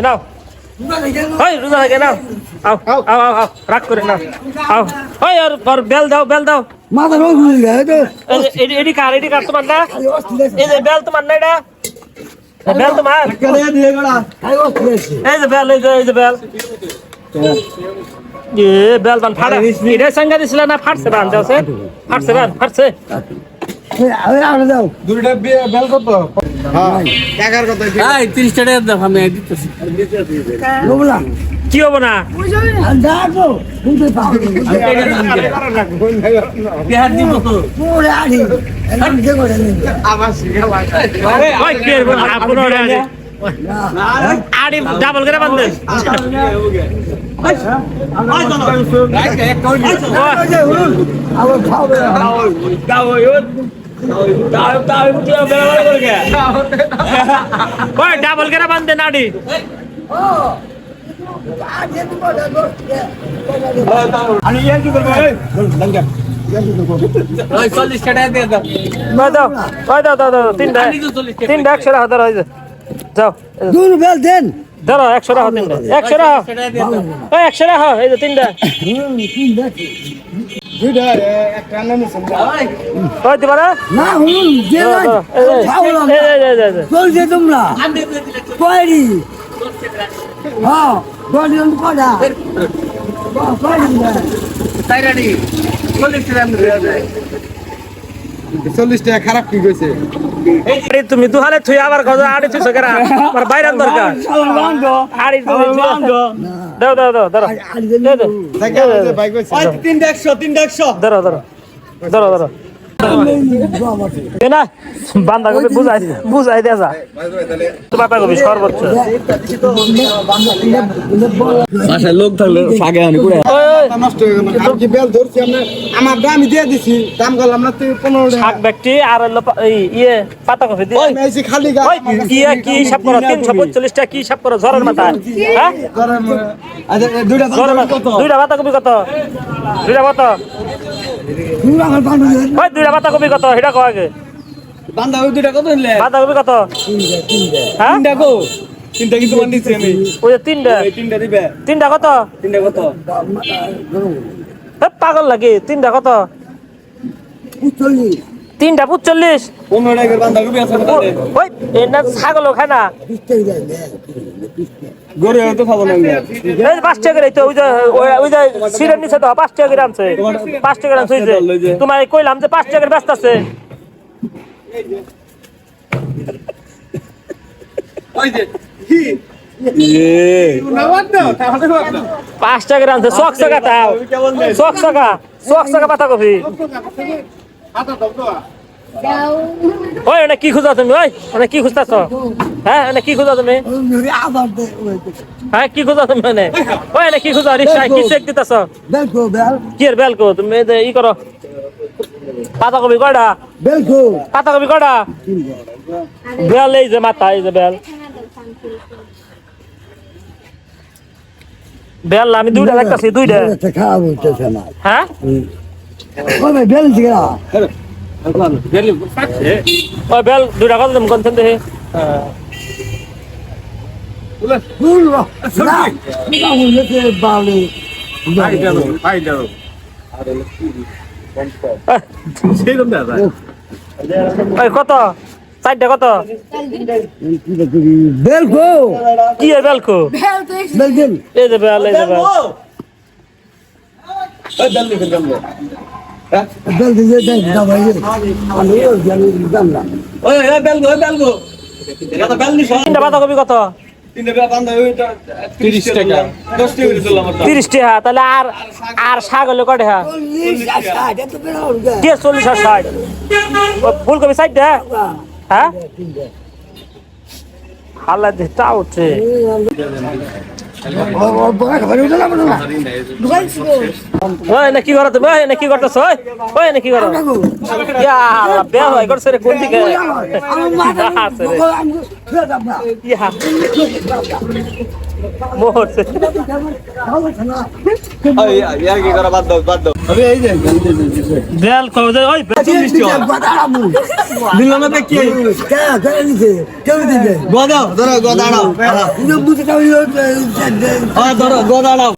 নাও ওই রোজা লাগে নাও আও আও আও আও রাগ করে নাও আও ওই আর বেল দাও মাথা রোগ হয়ে গেছে তো এডি কার তোমার না এই যে বেল তোমার না এটা বেল তোমার করে দিয়ে গড়া খাই বসছে এই যে বেল এই যে বেল এ বেল বান ফাড়া এটা সঙ্গে দিছিল না ফাটছে বান যাচ্ছে ফাটছে আরে আরে দাও দুইটা বেল কত হ্যাঁ টাকার কথা এই 30 টাকা দাও আমি দিতেছি লোবলা কি হবে না দাও বুঝতে পারো বিহার দিব তো পুরো আড়ি এলাম যে করে নি আবার শিখা লাগে ওই কে আপন ওরে আড়ি ডাবল করে বান্ধে আবার খাবে ওই ডাবল করে বান্ধে নাড়ি আমি ইয়ার কি করব এই লঙ্কা ওই 40 টাকা দিয়ে দাও দাও তিনটা 100 টাকা ধরো যাও দূর বেল দেন ধরো 100 টাকা তিনটা 100 টাকা ওই 100 টাকা এই যে তিনটা দুইটা একটা নাম সমঝা ওই দিবা না না হুন যে খাওলাম চল যে তোমরা কয়রি হ্যাঁ গলিয়ন কয়টা কয়রি তাইরানি 40 টাকা দিয়ে 40 টাকা খারাপ কি কইছে আরে তুমি দুহালে থুই আবার গজা আড়ি থুইছ কেরা আমার বাইরান দরকার আড়ি দাও ধরো জায়গা ভাই কইছে ওই 300 ধরো না বান্দা কবি বুঝাই দে যা বাবা কবি সর্বোচ্চ বাসায় লোক থাকলে সাগে আনি করে নষ্ট হয়ে গেল আর কি বেল ধরছি আমরা আমার দাম দিয়ে দিছি দাম করলাম না তুই 15 টাকা শাক ব্যক্তি আর ইয়ে পাতা কফি দিয়ে আমি আইছি খালি গা ওই কি হিসাব করো 345 টাকা কি হিসাব করো ঝড়ের মাথা হ্যাঁ আচ্ছা দুইটা ঝড়ের দাম মাথা কত দুইটা পাতা কপি কত দুইটা কত তুমি আমার বান্ধব ওই দুইটা পাতা কপি কত এটা কো আগে বান্দা ওই 2 টাকা কত নিলে পাতা কপি কত হ্যাঁ 3 টাকা 3 টাকা কিন্তু বান্দিছি আমি ওই যে তিনটা এই 3টা দিবে তিনটা কত 3 টাকা কত পাগল লাগে তিনটা কত চলি তিনটা 45 15 টাকার বান্দা কবি আছে না ওই এনা ছাগল খায় না বিস্তারি দেয় গরে হয়তো খাবো না আমি এই 5 টাকা রে তো ওই যে সিরের নিচে তো 5 টাকা গ্রাম আছে 5 টাকা গ্রাম হইছে তোমার কইলাম যে 5 টাকার ব্যস্ত আছে ওই যে কি নামাত দাও তাহলে বাদ দাও 5 টাকা গ্রাম আছে চকচকা তাও চকচকা পাতা কফি হাতা দাও তো ওই এনে কি খুঁজা তুমি ওই এনে কি খুঁজতাছ হ্যাঁ এনে কি খুঁজা তুমি আবার হ্যাঁ কি খুঁজা তুমি এনে ওই এনে কি খুঁজা রিকশা কি চেক দিতাছ বেলকো বেল কি এর বেলকো তুমি ই করো পাতা কপি কয়টা বেলকো পাতা কপি কয়টা বেল এই যে মাথা এই যে বেল আমি দুইটা দেখতাছি দুইটা খারাপ হইতেছে না হ্যাঁ ওই ভাই বেল দিগা ওই বেল দুইটা কত দাম কোনছেন দেখে বুঝলো না না হইতে বালে ভাই দাও সেরকম দাদা ওই কত চারটা কত বেলকো কি এর বেলকো বেলকেন এই যে বেল ওই দাম লিখে দাম বেল দিয়ে দেন দাও ভাই আমি ওই জানি দাম না ওই বেলগো কত বেল নিছ তিনটা পাতা কপি কত 3 টাকা বান্দা ওই 30 টাকা 10 টাকা দিলাম আমার 30 টাকা তাহলে আর শাক হলো কয় টাকা কে 40 আর 60 ফুলকপি 60 টাকা হ্যাঁ হালা দিটা উঠে ওই না কি করো তুমি ওই না কি করতেছ ওই না কি করো ইয়া বেয়া হয় করছে রে কোন দিকে ইয়া মরছে ইয়ার কি করা বাদ দাও আরে এই যে দেয়াল কবে যায় ওই দিল না বে কি গদাও ধরো গদাড়াও ধরো গদাড়াও